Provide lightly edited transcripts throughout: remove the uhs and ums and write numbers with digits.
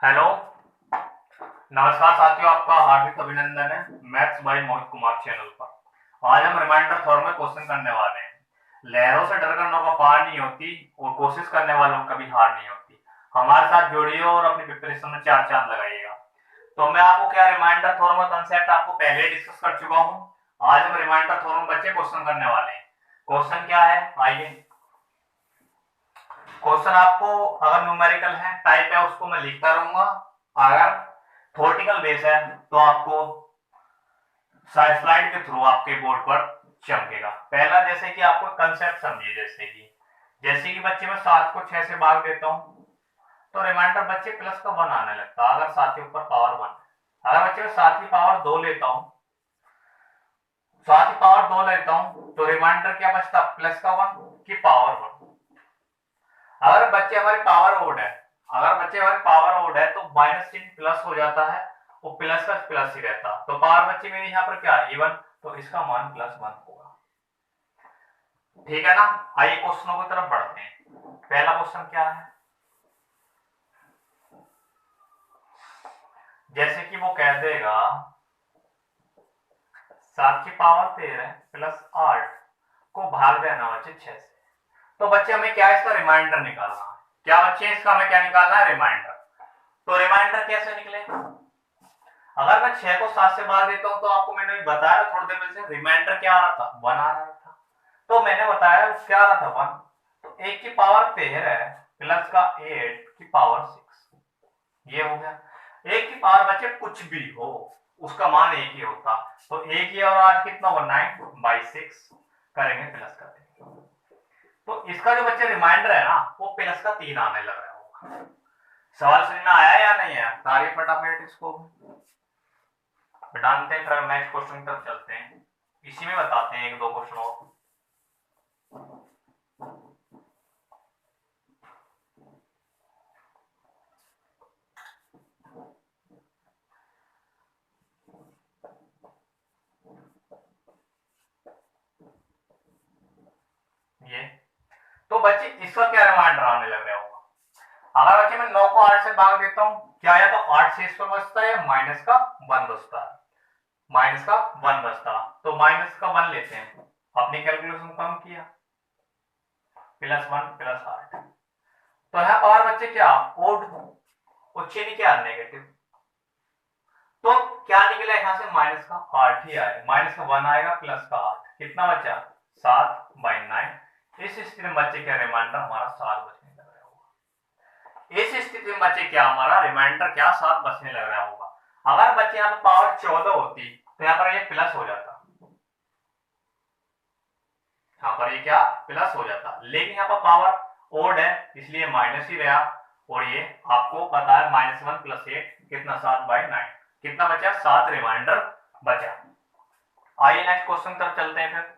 Hello. नमस्कार साथियों, आपका हार्दिक अभिनंदन है maths by Mohit Kumar channel पर। आज हम रिमाइंडर थ्योरम में क्वेश्चन करने वाले हैं। लहरों से डर करने का पार नहीं होती और कोशिश करने वालों को कभी हार नहीं होती। हमारे साथ जुड़िए और अपनी प्रिपरेशन में चार चांद लगाइएगा। तो मैं आपको क्या रिमाइंडर थ्योरम का कंसेप्ट आपको पहले डिस्कस कर चुका हूँ। आज हम रिमाइंडर थ्योरम बच्चे क्वेश्चन करने वाले हैं। क्वेश्चन क्या है, आइए। क्वेश्चन आपको अगर न्यूमेरिकल है, टाइप है, उसको मैं लिखता रहूंगा। अगर थ्योरेटिकल बेस है तो आपको स्लाइड के थ्रू आपके बोर्ड पर चमकेगा। पहला, जैसे कि आपको कंसेप्ट समझिए। जैसे कि बच्चे मैं 7 को 6 से भाग देता हूं तो रिमाइंडर बच्चे प्लस का 1 आने लगता है। अगर 7 के ऊपर पावर 1, अगर बच्चे मैं 7 की पावर 2 लेता हूं, 7 की पावर 2 लेता हूं तो रिमाइंडर क्या बचता, प्लस का 1 की पावर 1। अगर बच्चे हमारी पावर ओड है, अगर बच्चे हमारी पावर ओड है तो माइनस चिन्ह प्लस हो जाता है, वो प्लस का प्लस ही रहता। तो पावर बच्चे मेरी यहाँ पर क्या है, इवन, तो इसका मान +1 होगा। ठीक है ना। आइए क्वेश्चनों की तरफ बढ़ते हैं। पहला क्वेश्चन क्या है, जैसे कि वो कह देगा 7 की पावर 13 प्लस 8 को भाग देना बच्चे 6 से। तो बच्चे हमें क्या, इसका रिमाइंडर निकालना है। क्या बच्चे, इसका हमें क्या निकालना है, रिमाइंडर। तो रिमाइंडर कैसे निकले, अगर मैं 6 को 7 से भाग देता हूं तो आपको मैंने बताया थोड़ी देर पहले, रिमाइंडर क्या आ रहा था, 1 आ रहा था। तो मैंने बताया क्या आ रहा था, 1। तो 1 की पावर 13 प्लस का 8 की पावर 6, ये हो गया। 1 की पावर बच्चे कुछ भी हो, उसका मान 1 ही होता। तो 1 ही और 8 कितना होगा, 9/6 करेंगे, प्लस कर देंगे। तो इसका जो बच्चे रिमाइंडर है ना, वो प्लस का 3 आने लग रहा होगा। सवाल समझ में आया या नहीं आया, तारीफ फटाफट इसको जानते हैं। फिर नेक्स्ट क्वेश्चन की तरफ चलते हैं, इसी में बताते हैं एक दो क्वेश्चन और। ये तो बच्चे इसका क्या रिमाइंडर आने लग रहा होगा। अगर बच्चे मैं 9 को 8 से भाग देता हूं, क्या या तो 8 से इस पर बचता है या माइनस का 1 बचता है, माइनस का 1 बचता। तो माइनस का 1 लेते हैं, अपनी कैलकुलेशन कम किया, +1 प्लस 8। तो यहां पावर बच्चे क्या, ओड, और चिन्ह क्या, नेगेटिव। तो क्या निकला यहां से, माइनस का 8 ही आएगा, माइनस का 1 आएगा प्लस का 8, कितना बचा, 7/9। इस स्थिति में बच्चे क्या, रिमाइंडर हमारा 7 बचने लग रहा होगा। इस स्थिति में बच्चे क्या, हमारा रिमाइंडर क्या, 7 बचने लग रहा होगा। अगर बच्चे यहाँ पर पावर 14 होती तो यहाँ पर ये प्लस हो जाता, यहाँ पर ये क्या, प्लस हो जाता। लेकिन यहाँ पर पावर ओड है इसलिए माइनस ही रहा। और ये आपको पता है -1 + 8 कितना, 7/9, कितना बचा, 7 रिमाइंडर बचा। आइए नेक्स्ट क्वेश्चन तक चलते हैं। फिर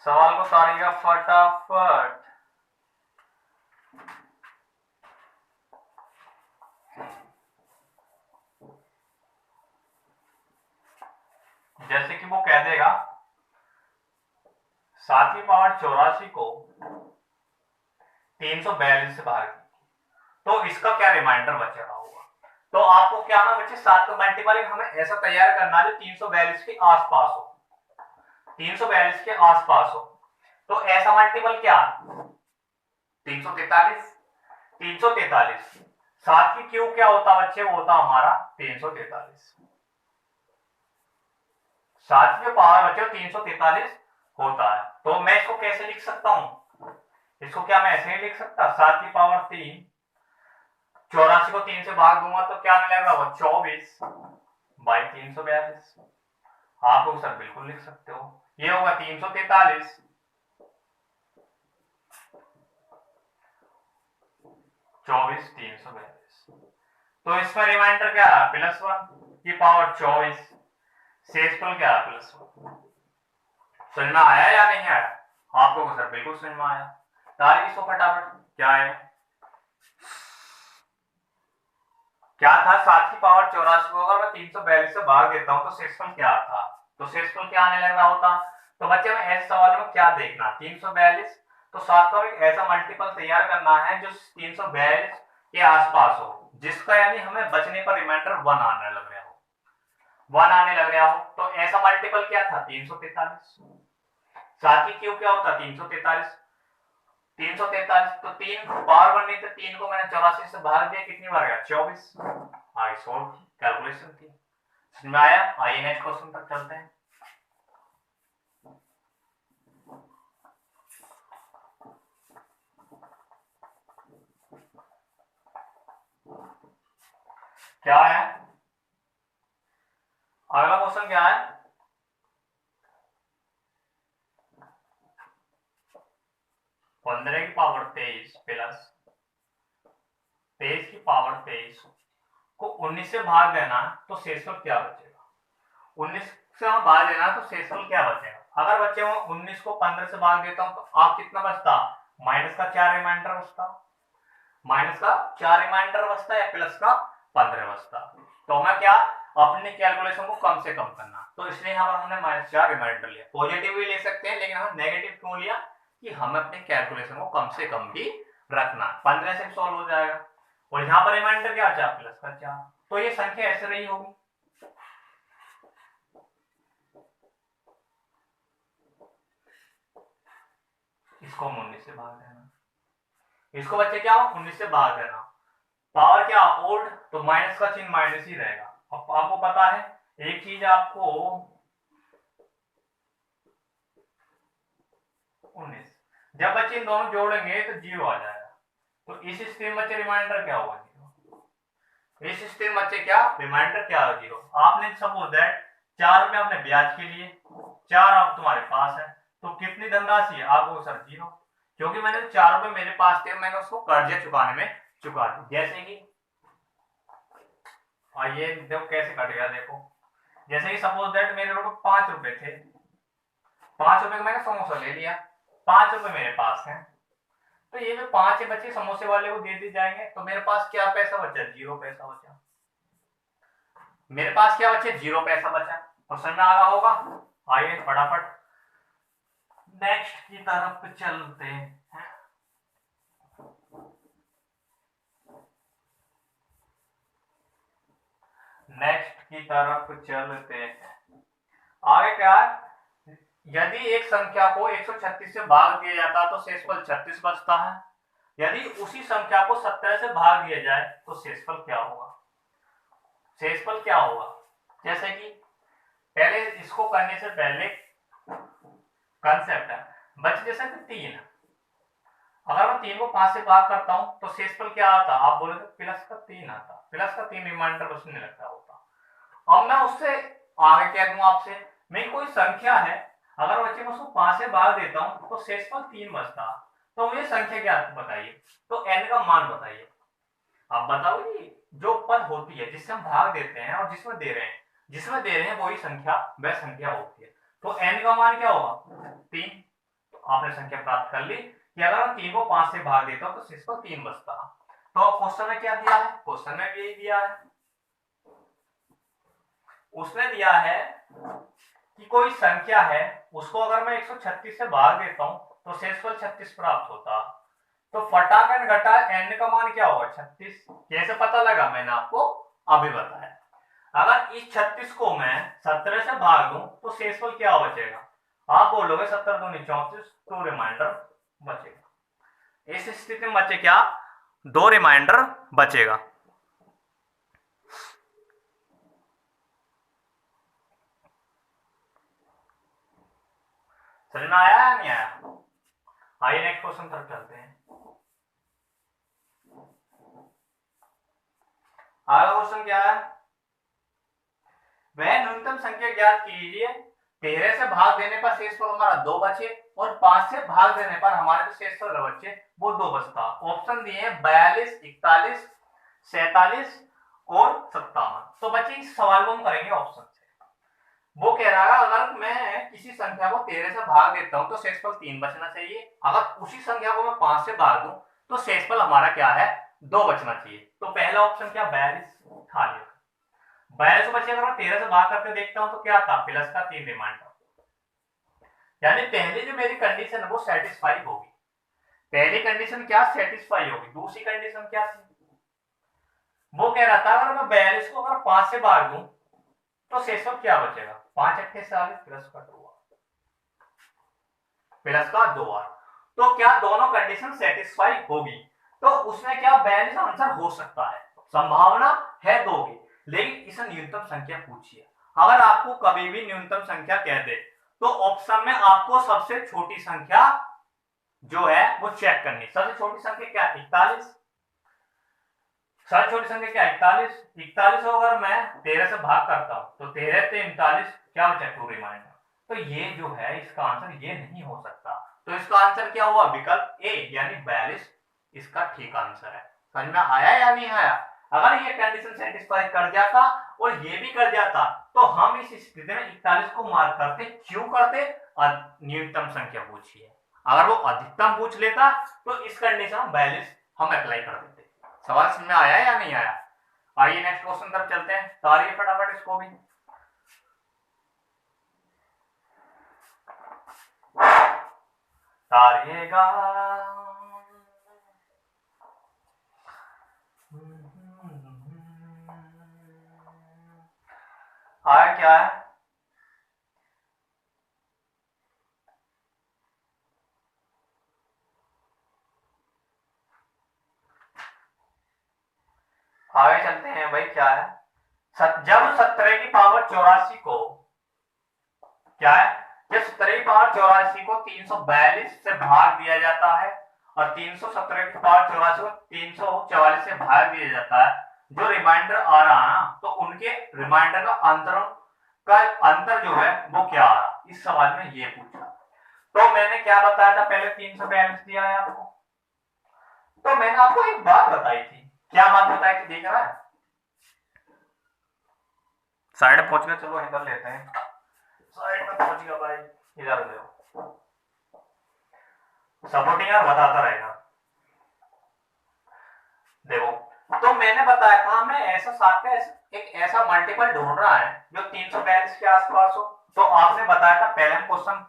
सवाल को सारिएगा फटाफट। जैसे कि वो कह देगा 7 की पावर 84 को 342 से भाग, तो इसका क्या रिमाइंडर बचेगा होगा। तो आपको क्या ना बच्चे, 7 का मल्टीपल हमें ऐसा तैयार करना जो 342 के आसपास हो, 342 के आसपास हो। तो ऐसा मल्टीपल क्या, 343, 343। 7 की क्यूब क्या होता बच्चे, वो होता हमारा 343। 7 की पावर बच्चे 343 होता है। तो मैं इसको कैसे लिख सकता हूं, इसको क्या मैं ऐसे ही लिख सकता, 7 की पावर 3, 84 को 3 से भाग दूंगा तो क्या मिलेगा, वो 24/342। आप लोग सर बिल्कुल लिख सकते हो, ये होगा 343, 24/342। तो इसका रिमाइंडर क्या है, +1 की पावर 24, शेषफल क्या है, +1। समझ में आया या नहीं आया, आप लोगों को सर बिल्कुल समझ में आया। तारीख इसको फटाफट क्या है, क्या था, 7 की पावर 84 को अगर मैं 342 से भाग देता हूं तो शेषफल क्या था, तो शेषफल क्या आने लग रहा होता। तो बच्चे में ऐसे सवाल में क्या देखना, 342, तो 7 का एक ऐसा मल्टीपल तैयार करना है जो 342 के आसपास हो, जिसका यानी हमें बचने पर रिमाइंडर 1 आने लग रहा हो, 1 आने लग रहा हो, तो ऐसा मल्टीपल क्या था 343। साथ ही क्यों क्या होता 343, 343 तो 3 पावर बननी, तो 3 को मैंने 84 से भाग दिया, कितनी बार गया 24। आगे सॉल्व की कैलकुलेशन थी, समझ में आया। आइए नेक्स्ट क्वेश्चन तक चलते हैं। क्या है अगला क्वेश्चन, क्या है 15 की पावर 23 प्लस 23 की पावर 23 को 19 से भाग देना, तो शेषफल क्या बचेगा। 19 से हम भाग देना तो शेषफल क्या बचेगा। अगर बच्चे वो 19 को 15 से भाग देता हूं तो आप कितना बचता, माइनस का 4 रिमाइंडर बचता, माइनस का 4 रिमाइंडर बचता या प्लस का 15 बचता। तो हमें क्या अपने कैलकुलेशन को कम से कम करना, तो इसलिए यहाँ पर हमने -4 रिमाइंडर लिया। पॉजिटिव भी ले सकते हैं, लेकिन हमने नेगेटिव क्यों लिया कि हमें अपने कैलकुलेशन को कम से कम भी रखना। 15 से सॉल्व हो जाएगा, और यहाँ पर रिमाइंडर क्या बचा प्लस का 4, तो ये संख्या ऐसे रही होगी। इसको हम 19 से भाग देना, इसको बच्चे क्या 19 से भाग देना, पावर क्या ओल्ड, तो माइनस का चिन्ह माइनस ही रहेगा। अब आपको पता है एक चीज, आपको 19 जब बच्चे इन दोनों जोड़ेंगे तो 0 आ जाएगा, तो इस स्थिति में बच्चे रिमाइंडर क्या होगा 0। इस स्थिति में बच्चे क्या रिमाइंडर क्या होगा 0। आपने सपोज दैट 4 रुपए अपने ब्याज के लिए, 4 आप तुम्हारे पास है, तो कितनी धनराशि है आपको सर 0, क्योंकि मैंने 4 रुपए मेरे पास थे, मैंने उसको कर्जे चुकाने में चुका दी। जैसे कि ये देखो कैसे कटेगा, देखो जैसे कि सपोज दैट मेरे लोग 5 रुपए थे, 5 रुपए का मैंने समोसा ले लिया, 5 रुपए मेरे पास है, तो ये जो 5 बचे समोसे वाले को दे दी जाएंगे, तो मेरे पास क्या पैसा बचा 0 पैसा बचा, मेरे पास क्या बचे 0 पैसा बचा। क्वेश्चन में आ रहा होगा। आइए फटाफट नेक्स्ट की तरफ चलते हैं। नेक्स्ट की तरफ चलते हैं। आगे क्या है, यदि एक संख्या को 136 से भाग दिया जाता तो शेषफल 36 बचता है, यदि उसी संख्या को 17 से भाग दिया जाए तो शेषफल क्या होगा। शेषफल क्या होगा, जैसे कि पहले इसको करने से पहले कंसेप्ट है, बच जैसे कि 3, अगर मैं 3 को 5 से भाग करता हूं तो शेषफल क्या आता, आप बोले प्लस का 3 आता, प्लस का 3 रिमाइंडर बचने लगता होता। अब मैं उससे आगे कह दूं आपसे, मेरी कोई संख्या है, अगर बच्चे मैं उसको 5 से भाग देता हूं तो शेषफल 3 बचता, तो मुझे संख्या क्या बताइए, तो n का मान बताइए। आप बताओ जी, जो पद होती है जिससे हम भाग देते हैं और जिसमें दे रहे हैं, जिसमें दे रहे हैं वही संख्या वह संख्या होती है, तो n का मान क्या होगा 3। तो आपने संख्या प्राप्त कर ली कि अगर मैं 3 को 5 से भाग देता हूं तो शेषफल 3 बचता। तो क्वेश्चन में क्या दिया है, क्वेश्चन में भी यही दिया है, उसने दिया है कि कोई संख्या है, उसको अगर मैं 136 से भाग देता हूं तो शेषफल 36 प्राप्त होता। तो फटाकन घटा n का मान क्या होगा 36। कैसे पता लगा, मैंने आपको अभी बताया। अगर इस 36 को मैं 17 से भाग दूं तो शेषफल क्या बचेगा, आप बोलोगे 17 दूनी 34, तो रिमाइंडर बचेगा। इस स्थिति में बचे क्या 2 रिमाइंडर बचेगा। समझ में आया या नहीं आया। आइए नेक्स्ट क्वेश्चन तक चलते हैं। अगला क्वेश्चन क्या है, वह न्यूनतम संख्या ज्ञात कीजिए 13 से भाग देने पर शेषफल हमारा 2 बचे और 5 से भाग देने पर हमारे जो शेषफल बचे वो 2 बचता। ऑप्शन दिए हैं 42, 41, 47 और 57। तो बच्चे इस सवाल को हम करेंगे ऑप्शन से। वो कह रहा है अगर मैं किसी संख्या को 13 से भाग देता हूं तो शेषफल 3 बचना चाहिए, अगर उसी संख्या को मैं 5 से भाग दूं तो शेषफल हमारा क्या है 2 बचना चाहिए। तो पहला ऑप्शन क्या 42 था, 42 बचे अगर मैं 13 से भाग करके देखता हूं तो क्या था प्लस का 3 रिमाइंडर, यानी पहली जो मेरी कंडीशन है वो सेटिस्फाई होगी। पहली कंडीशन क्या सेटिस्फाई होगी, दूसरी कंडीशन क्या थी, वो कह रहा था अगर मैं 42 को अगर 5 से भाग दूं तो शेषफल क्या बचेगा, 5 अट्ठे 40 प्लस का 2 प्लस का 2 तो क्या दोनों कंडीशन सेटिस्फाई होगी, तो उसमें क्या 42 आंसर हो सकता है, संभावना है 2 की, लेकिन इसे न्यूनतम संख्या पूछिए। अगर आपको कभी भी न्यूनतम संख्या कह दे तो ऑप्शन में आपको सबसे छोटी संख्या जो है वो चेक करनी। सबसे छोटी संख्या क्या, 41। सबसे छोटी संख्या क्या, 41। 41 को अगर मैं 13 से भाग करता हूं तो 13 से 39 क्या बचा, 2 रिमाइंडर। तो ये जो है इसका आंसर ये नहीं हो सकता। तो इसका आंसर क्या हुआ, विकल्प ए यानी 42 इसका ठीक आंसर है। समझ में आया या नहीं आया? अगर ये कंडीशन सेटिस्फाई कर जाता और ये भी कर जाता तो हम इस स्थिति में 41 को मार्क करते, क्यों करते, न्यूनतम संख्या पूछिए। अगर वो अधिकतम पूछ लेता तो इस कंडीशन में 42 हम अप्लाई कर देते। सवाल समझ में आया या नहीं आया? आइए नेक्स्ट क्वेश्चन तरफ चलते हैं, तारिए फटाफट इसको भी। तारिएगा। आया क्या है, आगे चलते हैं भाई। क्या है, जब 17 की पावर 84 को, क्या है, जब 17 की पावर 84 को 342 से भाग दिया जाता है और 317 की पावर 84 को 344 से भाग दिया जाता है, जो रिमाइंडर आ रहा है ना, तो उनके रिमाइंडर का अंतर जो है वो क्या आ रहा, इस सवाल में ये पूछा। तो मैंने क्या बताया था, पहले 342 दिया है आपको, तो मैंने आपको एक बात बताई थी। क्या बात बताई थी, देख रहा है, साइड पहुंच गया, चलो इधर लेते हैं, साइड में पहुंच गया भाई, इधर देखो, सपोर्टिंग यार बताता रहेगा। देखो, तो मैंने बताया था हमें ऐसा साथ में एक ऐसा मल्टीपल ढूंढ रहा है जो 342 के आसपास हो। तो आपने बताया था, पहले हम क्वेश्चन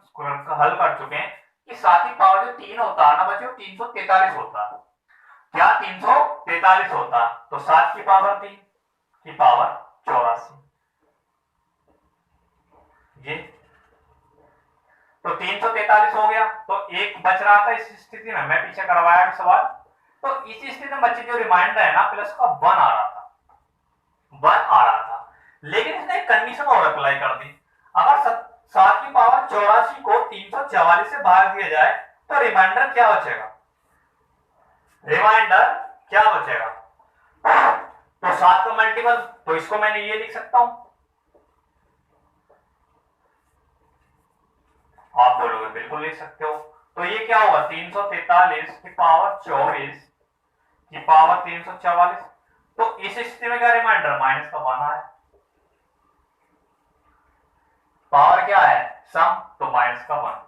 हल कर चुके हैं कि साथ ही पावर जो 3 होता है ना बच्चों, 343 होता है। क्या 343 होता, तो 7 की पावर 3 की पावर 84, ये तो 343 हो गया। तो एक बच रहा था इस स्थिति में, मैं पीछे करवाया भी सवाल। तो इस स्थिति में बच्चे जो रिमाइंडर है ना, प्लस का 1 आ रहा था, 1 आ रहा था, लेकिन इसने एक कंडीशन और अप्लाई कर दी। अगर 7 की पावर 84 को 344 से भाग दिया जाए तो रिमाइंडर क्या बचेगा, रिमाइंडर क्या बचेगा, तो 7 का मल्टीपल, तो इसको मैंने ये लिख सकता हूं। आप बोलोगे बिल्कुल लिख सकते हो। तो ये क्या होगा, 343 की पावर 24 की पावर 344। तो इस स्थिति में क्या रिमाइंडर माइनस का 1 है, पावर क्या है सम, तो माइनस का 1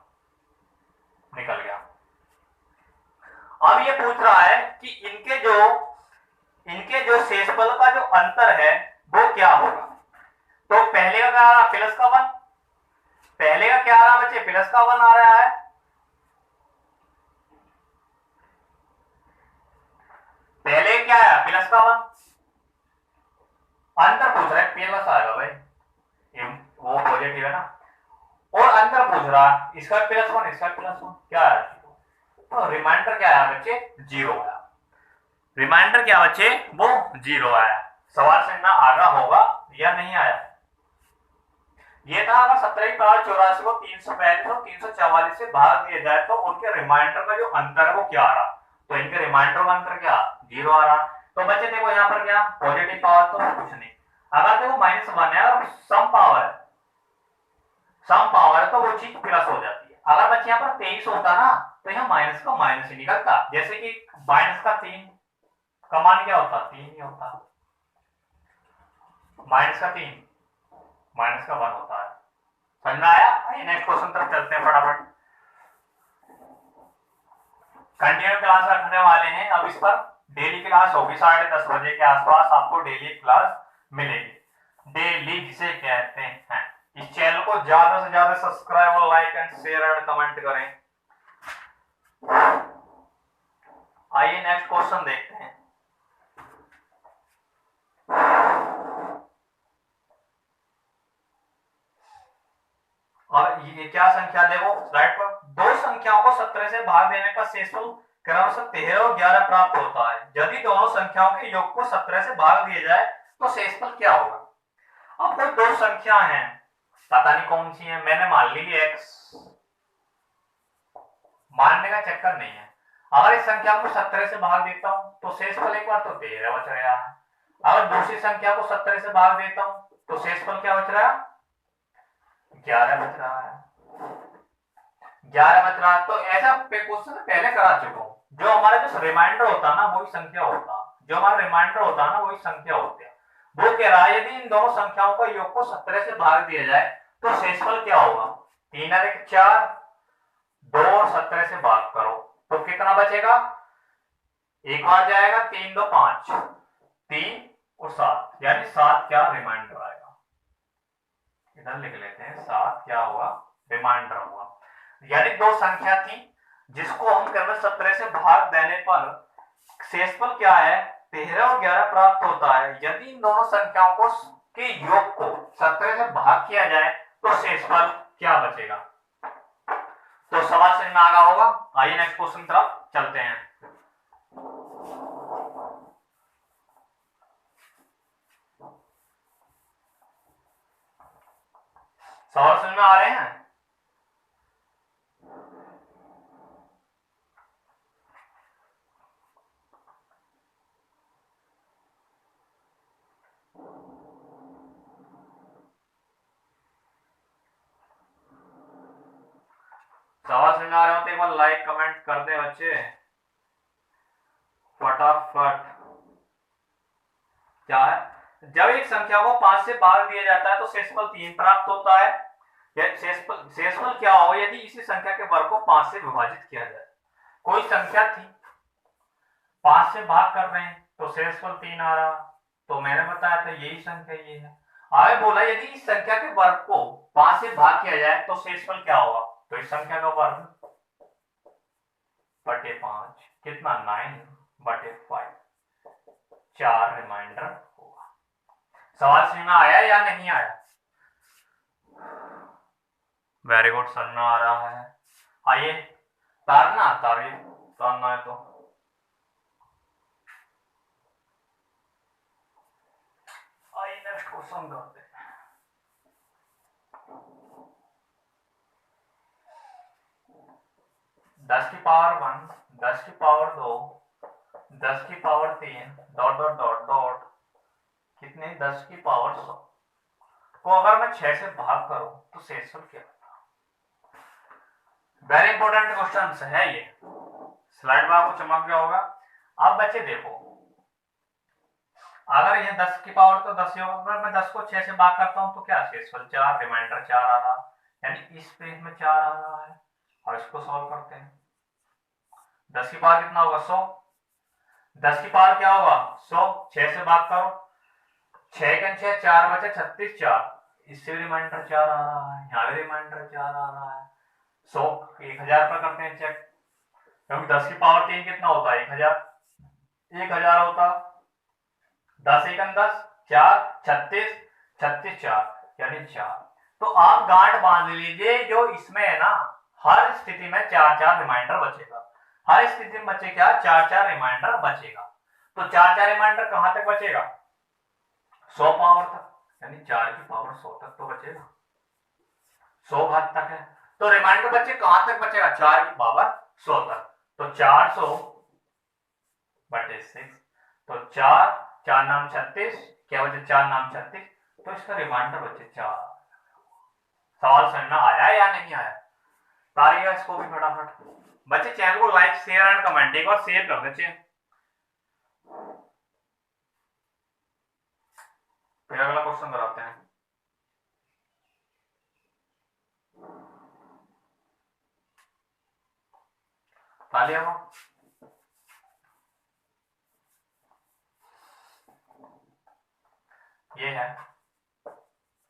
निकल गया। अब ये पूछ रहा है कि इनके जो शेषफल का जो अंतर है वो क्या होगा। तो पहले का क्या आ रहा, प्लस का 1, पहले का क्या आ रहा बच्चे, प्लस का 1 आ रहा है, पहले क्या आया, प्लस का 1, अंतर पूछ रहा है, प्लस आएगा भाई, वो पॉजिटिव है ना, और अंतर पूछ रहा है, इसका प्लस 1 इसका प्लस 1, क्या है, तो रिमाइंडर क्या आया बच्चे, 0 आया। रिमाइंडर क्या बच्चे, वो 0 आया। सवाल से ना आगा होगा या नहीं आया। ये था अगर 17 की पावर 84 को 342 और 344 से भाग दिया जाए तो उनके रिमाइंडर का जो अंतर है वो क्या आ रहा, तो इनके रिमाइंडर का अंतर क्या, 0 आ रहा। तो बच्चे देखो यहाँ पर क्या, पॉजिटिव पावर तो कुछ नहीं, अगर देखो -1 है और सम पावर है, सम पावर है तो वो चीज प्लस हो जाती है। अगर बच्चे यहाँ पर 23 होता ना तो यहाँ माइनस का माइनस ही निकलता, जैसे कि माइनस का 3 का मान क्या होता, 3 ही होता, माइनस का 3 माइनस का 1 होता है। समझ में आया? नेक्स्ट क्वेश्चन तरफ चलते हैं फटाफट। कंटिन्यू क्लास रखने वाले हैं अब, इस पर डेली क्लास होगी 10:30 बजे के आसपास, आपको डेली क्लास मिलेगी। डेली जिसे कहते हैं, इस चैनल को ज्यादा से ज्यादा सब्सक्राइब और like and share and comment करें। आइए नेक्स्ट क्वेश्चन देखते हैं। और ये क्या संख्या, देखो स्लाइड पर, दो संख्याओं को 17 से भाग देने पर शेषफल क्रमशः 13 और 11 प्राप्त होता है। यदि दोनों संख्याओं के योग को 17 से भाग दिया जाए तो शेषफल क्या होगा। अब कोई दो संख्या हैं, पता नहीं कौन सी है, मैंने मान ली x, मानने का चक्कर नहीं है। अगर इस संख्या को 17 से भाग देता हूं तो शेषफल एक बार तो 13 बच रहा है। अगर दूसरी संख्या को 17 से भाग देता हूं तो शेषफल क्या बच रहा है, 11 बच रहा है। 11 बच रहा है। तो ऐसा क्वेश्चन पहले करा चुका हूं। जो हमारा जो रिमाइंडर होता है ना वही संख्या होता है, जो हमारा रिमाइंडर होता है ना वही संख्या होती है। वो कह रहा है यदि इन दोनों संख्याओं का योग को 17 से भाग दिया जाए तो शेषफल क्या होगा। 3 और 1 4, 2 और 17 से भाग करो तो कितना बचेगा, एक बार जाएगा, 3 2 5, 3 और 7, यानी 7 क्या रिमाइंडर आएगा। इधर लिख लेते हैं, 7 क्या होगा, रिमाइंडर होगा। यानी दो संख्या थी जिसको हम क्रम 17 से भाग देने पर शेषफल क्या है, 13 और 11 प्राप्त होता है। यदि इन दोनों संख्याओं को के योग को 17 से भाग किया जाए तो शेषफल क्या बचेगा। तो सवाल समझ में आ गया होगा। आइए नेक्स्ट क्वेश्चन तरफ चलते हैं। सवाल समझ में आ रहे हैं। सवाल समझ में आ रहे हो तो एक बार लाइक कमेंट कर दे बच्चे फटाफट। क्या है, जब एक संख्या को 5 से भाग दिया जाता है तो शेषफल 3 प्राप्त होता है। शेषफल क्या हो यदि इसी संख्या के वर्ग को 5 से विभाजित किया जाए। कोई संख्या थी, 5 से भाग कर रहे हैं तो शेषफल 3 आ रहा। तो मैंने बताया था यही संख्या ये है। आगे बोला यदि इस संख्या के वर्ग को 5 से भाग किया जाए तो शेषफल क्या होगा। तो इस संख्या का वर्ग बटे 5 कितना, 9 बटे 5, 4 रिमाइंडर होगा। सवाल समझ में आया या नहीं आया। वेरी गुड, सन्ना आ रहा है। आइए तारना, तारना है तो आइए नेक्स्ट क्वेश्चन करते हैं। 10 की पावर 1, 10 की पावर 2, 10 की power 3 dot dot dot dot कितने, 10 की पावर 100 को अगर मैं 6 से भाग करूं तो शेषफल क्या होगा। वेरी इंपॉर्टेंट क्वेश्चन है ये। स्लाइड में आपको चमक गया होगा। अब बच्चे देखो, अगर ये 10 की पावर तो 10 ही होगा। अगर मैं 10 को 6 से भाग करता हूं तो क्या, शेषफल 4, रिमाइंडर 4 आ रहा, यानी इस पेज में 4 आ रहा है। और इसको सॉल्व करते हैं। 10 की पावर कितना होगा, 100। 10 की पावर क्या होगा, 100। 6 से भाग करो, 6 के 6 4 बचे 36, 4 इससे भी रिमाइंडर 4 आ रहा है, यहाँ भी रिमाइंडर 4 आ रहा है। 100 1000 पर करते हैं चेक, क्योंकि 10 की पावर 3 कितना होता है, 1000 होता। 10 1 10, 4 36, 36 4 यानी 4। तो आप गांठ बांध लीजिए, जो इसमें है ना हर स्थिति में 4 4 रिमाइंडर बचेगा। हर स्थिति में बचे क्या, 4 4 रिमाइंडर बचेगा। तो 4 4 रिमाइंडर कहां तक बचेगा, 100 पावर तक, यानी 4 की पावर 100 तक तो बचेगा। 100 घात तक है तो रिमाइंडर बच्चे कहां तक बचेगा, 4 की पावर 100 तक। तो 400 बटे 6, तो 4 4 नाम 36, क्या बचे, 4 नाम 36, तो इसका रिमाइंडर बचे 4। सवाल समझ में आया या नहीं आया। तारिएगा इसको भी फटाफट। बच्चे चैनल को लाइक शेयर एंड कमेंट एक बार शेयर कर दीजिए। फिर अगला क्वेश्चन कराते हैं। तालियां, ये है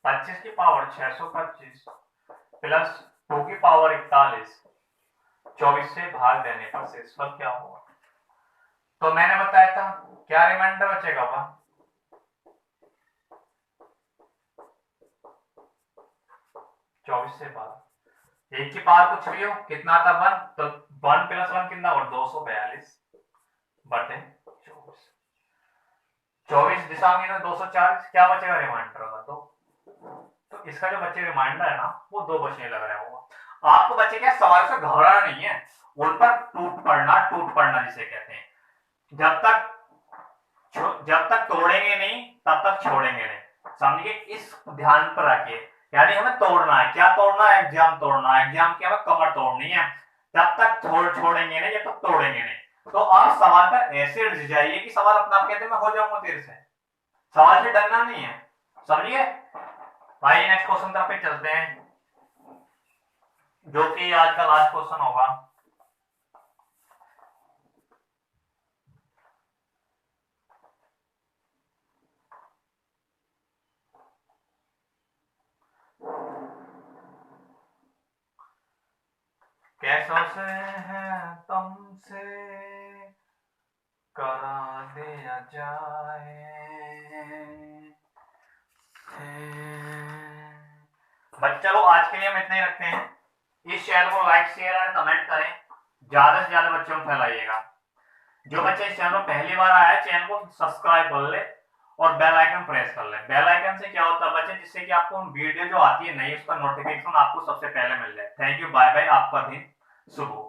25 की पावर 625 प्लस 2 की पावर 41 24 से भाग देने पर शेषफल क्या होगा। तो मैंने बताया था क्या रिमाइंडर बचेगा, 24 से 12, एक की पावर कुछ भी हो, कितना आता 1, तो 1 प्लस 1 कितना और 242 बटे 24। 24 दिशा में 240, क्या बचेगा रिमाइंडर का? तो इसका जो बच्चे रिमाइंडर है ना वो 2 बचने लग रहा होगा। आपको बच्चे क्या सवाल से घबराना नहीं है, उन पर टूट पड़ना जिसे कहते हैं। जब तक तोड़ेंगे नहीं तब तक छोड़ेंगे नहीं, समझिए, इस ध्यान पर रखिए। यानी हमें तोड़ना है, क्या तोड़ना है? एग्जाम तोड़ना है, एग्जाम की हमें कमर तोड़नी है। जब तक छोड़ेंगे नहीं, जब तक तोड़ेंगे नहीं। तो आप सवाल पर ऐसे अड़ जाइए कि सवाल अपना आप कहते मैं हो जाऊंगा तेरे से, सवाल से डरना नहीं है, समझिए भाई। नेक्स्ट क्वेश्चन तरफ पे चलते हैं, जो कि आज का लास्ट क्वेश्चन होगा। कैसों से है तुमसे करा दिया जाए। बच्चे लोग आज के लिए हम इतने ही रखते हैं। इस चैनल को लाइक शेयर और कमेंट करें, ज्यादा से ज्यादा बच्चों को फैलाइएगा। जो बच्चे इस चैनल पर पहली बार आए, चैनल को सब्सक्राइब कर ले और बेल आइकन प्रेस कर ले। बेल आइकन से क्या होता है बच्चे, जिससे कि आपको वीडियो जो आती है नई उसका नोटिफिकेशन आपको सबसे पहले मिल जाए। थैंक यू, बाय बाय, आपका दिन शुभ हो।